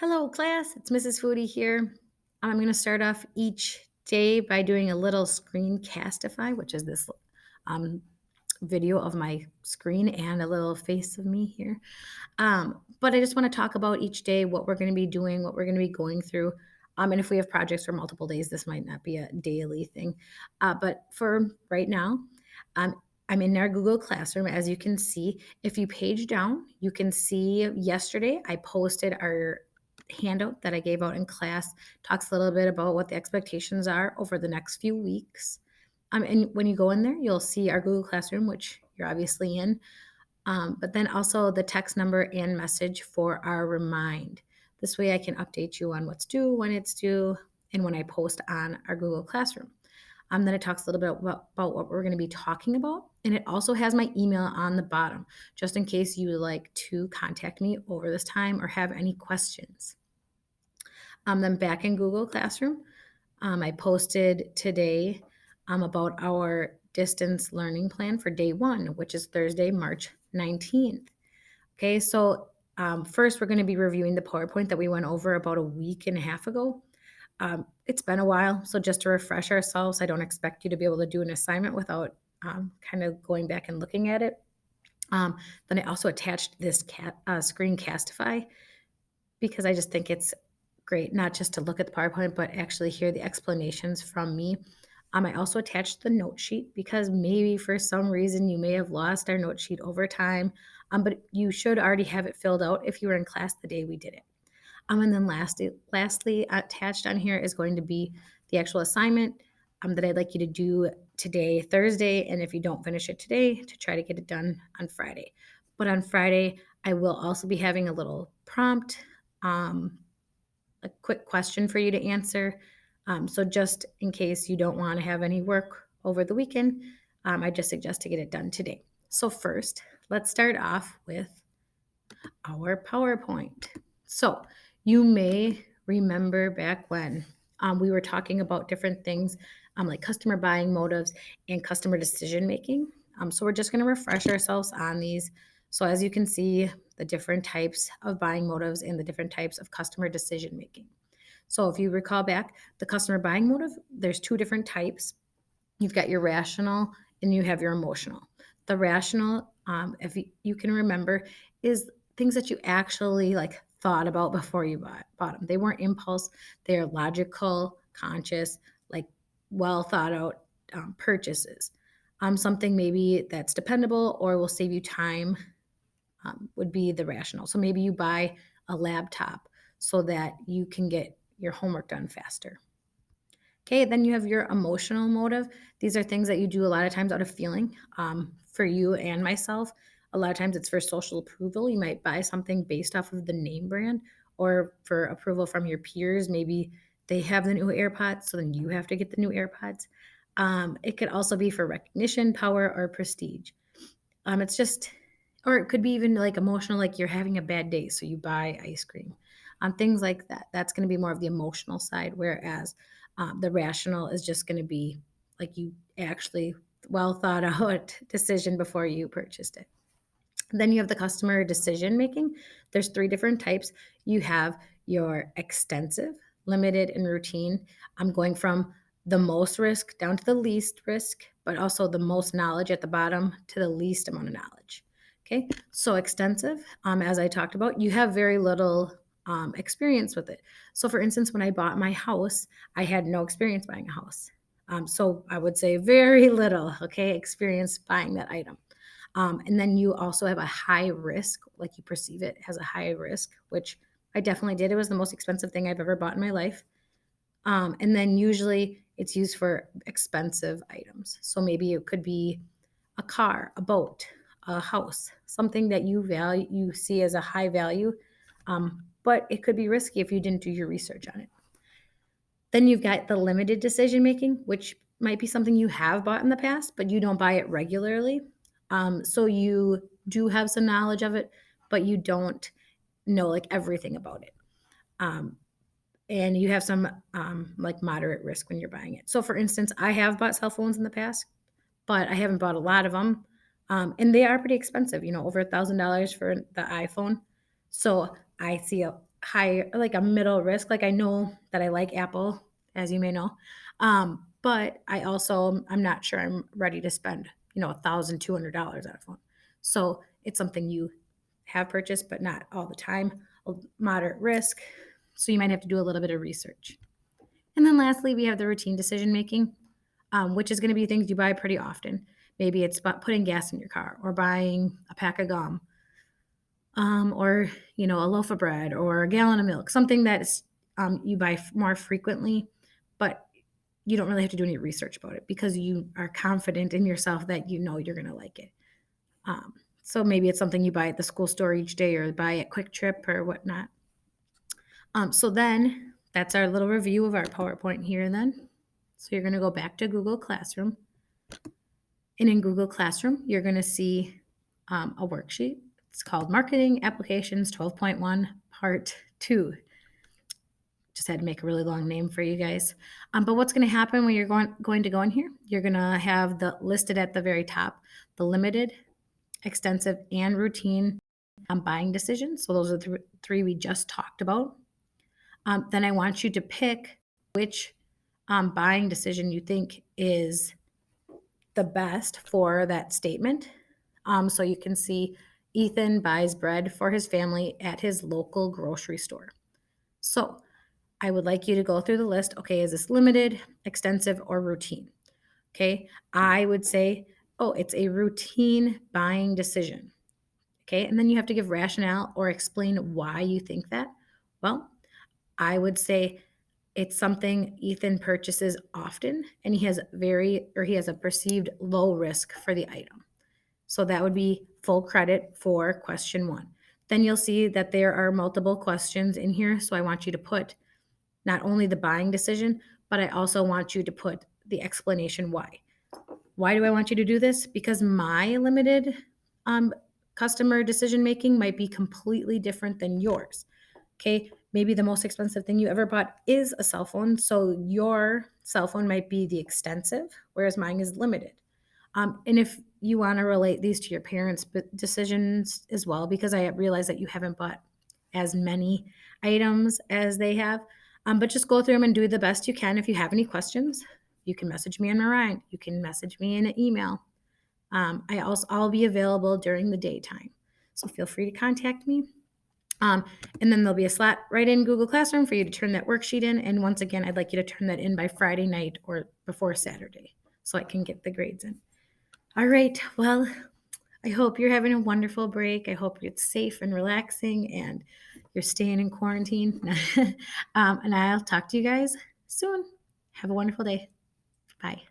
Hello, class. It's Mrs. Foodie here. I'm going to start off each day by doing a little screencastify, which is this um, video of my screen and a little face of me here. But I just want to talk about each day, what we're going to be doing, what we're going to be going through. And if we have projects for multiple days, this might not be a daily thing. But for right now, um, I'm in our Google Classroom. As you can see, if you page down, you can see yesterday I posted our handout that I gave out in class, talks a little bit about what the expectations are over the next few weeks. And when you go in there, you'll see our Google Classroom, which you're obviously in, but then also the text number and message for our remind. This way I can update you on what's due, when it's due, and when I post on our Google Classroom. Then it talks a little bit about what we're going to be talking about. And it also has my email on the bottom, just in case you would like to contact me over this time or have any questions. Then back in Google Classroom, I posted today about our distance learning plan for day one, which is Thursday, March 19th. Okay, so first we're going to be reviewing the PowerPoint that we went over about a week and a half ago. It's been a while, so just to refresh ourselves, I don't expect you to be able to do an assignment without kind of going back and looking at it. Then I also attached this screencastify because I just think it's great not just to look at the PowerPoint, but actually hear the explanations from me. I also attached the note sheet because maybe for some reason you may have lost our note sheet over time, but you should already have it filled out if you were in class the day we did it. And then lastly, attached on here is going to be the actual assignment that I'd like you to do today, Thursday, and if you don't finish it today, to try to get it done on Friday. But on Friday, I will also be having a little prompt, um, a quick question for you to answer. So just in case you don't want to have any work over the weekend, I just suggest to get it done today. So first, let's start off with our PowerPoint. So you may remember back when we were talking about different things like customer buying motives and customer decision making. So we're just going to refresh ourselves on these. So as you can see, the different types of buying motives and the different types of customer decision making. So if you recall back, the customer buying motive, there's two different types. You've got your rational and you have your emotional. The rational, if you can remember, is things that you actually like thought about before you bought them. They weren't impulse; they're logical, conscious, like well thought out purchases. Something maybe that's dependable or will save you time would be the rational. So maybe you buy a laptop so that you can get your homework done faster. Okay, then you have your emotional motive. These are things that you do a lot of times out of feeling for you and myself. A lot of times it's for social approval. You might buy something based off of the name brand or for approval from your peers. Maybe they have the new AirPods, so then you have to get the new AirPods. It could also be for recognition, power, or prestige. It's just, or it could be even like emotional, like you're having a bad day, so you buy ice cream. Things like that. That's going to be more of the emotional side, whereas the rational is just going to be like you actually well thought out decision before you purchased it. Then you have the customer decision making. There's three different types. You have your extensive, limited, and routine. I'm going from the most risk down to the least risk, but also the most knowledge at the bottom to the least amount of knowledge. Okay, so extensive, as I talked about, you have very little experience with it. So, for instance, when I bought my house, I had no experience buying a house. So, I would say very little, okay, experience buying that item. And then you also have a high risk, like you perceive it as a high risk, which I definitely did. It was the most expensive thing I've ever bought in my life. And then usually it's used for expensive items. So maybe it could be a car, a boat, a house, something that you value, you see as a high value. But it could be risky if you didn't do your research on it. Then you've got the limited decision making, which might be something you have bought in the past, but you don't buy it regularly. So you do have some knowledge of it, but you don't know like everything about it. Um, and you have some like moderate risk when you're buying it. So, for instance, I have bought cell phones in the past, but I haven't bought a lot of them, and they are pretty expensive. You know, over $1,000 for the iPhone. So I see high, like a middle risk. Like I know that I like Apple, as you may know, but I'm not sure I'm ready to spend $1,200 on a phone. So it's something you have purchased, but not all the time. A moderate risk, so you might have to do a little bit of research. And then lastly, we have the routine decision making, which is going to be things you buy pretty often. Maybe it's about putting gas in your car or buying a pack of gum, or a loaf of bread or a gallon of milk, something that's you buy more frequently, but you don't really have to do any research about it because you are confident in yourself that you know you're going to like it. Um, so maybe it's something you buy at the school store each day or buy at Quick Trip or whatnot. So then that's our little review of our PowerPoint here then. So you're going to go back to Google Classroom. And in Google Classroom, you're going to see a worksheet. It's called Marketing Applications 12.1 Part 2. Just had to make a really long name for you guys. But what's going to happen when you're going to go in here? You're going to have the listed at the very top, the limited, extensive, and routine buying decisions. So those are the three we just talked about. Then I want you to pick which buying decision you think is the best for that statement. So you can see Ethan buys bread for his family at his local grocery store. So I would like you to go through the list. Okay, is this limited, extensive, or routine? Okay, I would say, oh, it's a routine buying decision. Okay, and then you have to give rationale or explain why you think that. Well, I would say it's something Ethan purchases often and he has a perceived low risk for the item. So that would be full credit for question 1. Then you'll see that there are multiple questions in here. So I want you to put not only the buying decision, but I also want you to put the explanation why. Why do I want you to do this? Because my limited customer decision making might be completely different than yours. Okay, maybe the most expensive thing you ever bought is a cell phone. So your cell phone might be the extensive, whereas mine is limited. And if you want to relate these to your parents' decisions as well, because I realize that you haven't bought as many items as they have, but just go through them and do the best you can. If you have any questions, you can message me on Mariah. You can message me in an email. I'll be available during the daytime, so feel free to contact me. And then there'll be a slot right in Google Classroom for you to turn that worksheet in. And once again, I'd like you to turn that in by Friday night or before Saturday so I can get the grades in. All right. Well, I hope you're having a wonderful break. I hope it's safe and relaxing and you're staying in quarantine. And I'll talk to you guys soon. Have a wonderful day. Bye.